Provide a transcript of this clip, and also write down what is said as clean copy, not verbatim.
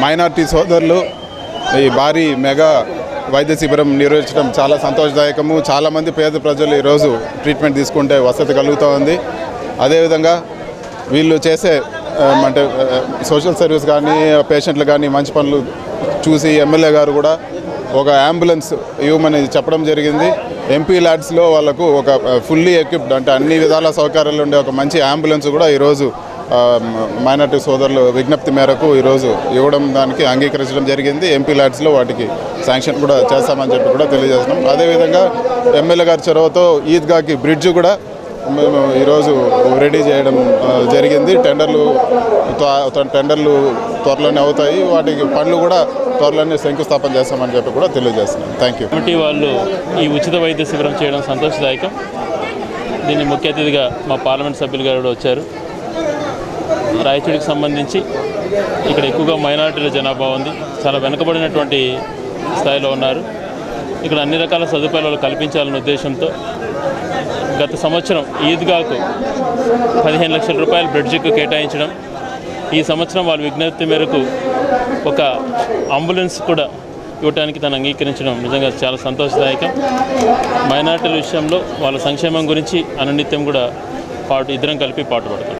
Minority సోదరులు ఈ భారీ మెగా వైద్య శిబిరం నిర్వహించడం చాలా సంతోషదాయకము. చాలామంది పేద ప్రజలు ఈరోజు ట్రీట్మెంట్ తీసుకుంటే వసతి కలుగుతూ ఉంది. అదేవిధంగా వీళ్ళు చేసే అంటే సోషల్ సర్వీస్ కానీ పేషెంట్లు కానీ మంచి పనులు చూసి ఎమ్మెల్యే గారు కూడా ఒక అంబులెన్స్ ఇవ్వమని చెప్పడం జరిగింది. ఎంపీ ల్యాడ్స్లో వాళ్ళకు ఒక ఫుల్లీ ఎక్విప్డ్ అంటే అన్ని విధాల సౌకర్యాలు ఉండే ఒక మంచి అంబులెన్స్ కూడా ఈరోజు మైనార్టీ సోదరులు విజ్ఞప్తి మేరకు ఈరోజు ఇవ్వడం దానికి అంగీకరించడం జరిగింది. ఎంపీ ల్యాడ్స్లో వాటికి శాంక్షన్ కూడా చేస్తామని చెప్పి కూడా తెలియజేస్తున్నాం. అదేవిధంగా ఎమ్మెల్యే గారి చొరవతో ఈద్గాకి బ్రిడ్జ్ కూడా మేము ఈరోజు రెడీ చేయడం జరిగింది. టెండర్లు త్వరలోనే అవుతాయి. వాటికి పనులు కూడా త్వరలోనే శంకుస్థాపన చేస్తామని చెప్పి కూడా తెలియజేస్తున్నాం. Thank you. కమిటీ వాళ్ళు ఈ ఉచిత వైద్య శిబిరం చేయడం సంతోషదాయకం. దీన్ని ముఖ్య అతిథిగా మా పార్లమెంట్ సభ్యులు గారు వచ్చారు. రాయచూడికి సంబంధించి ఇక్కడ ఎక్కువగా మైనారిటీల జనాభా ఉంది. చాలా వెనుకబడినటువంటి స్థాయిలో ఉన్నారు. ఇక్కడ అన్ని రకాల సదుపాయాలు కల్పించాలనే ఉద్దేశంతో గత సంవత్సరం ఈద్గాకు 15 లక్షల రూపాయలు బ్రిడ్జికి కేటాయించడం, ఈ సంవత్సరం వాళ్ళ విజ్ఞప్తి మేరకు ఒక అంబులెన్స్ కూడా ఇవ్వడానికి తను అంగీకరించడం నిజంగా చాలా సంతోషదాయకం. మైనారిటీల విషయంలో వాళ్ళ సంక్షేమం గురించి అనునిత్యం కూడా ఇద్దరం కలిపి పాటుపడతాం.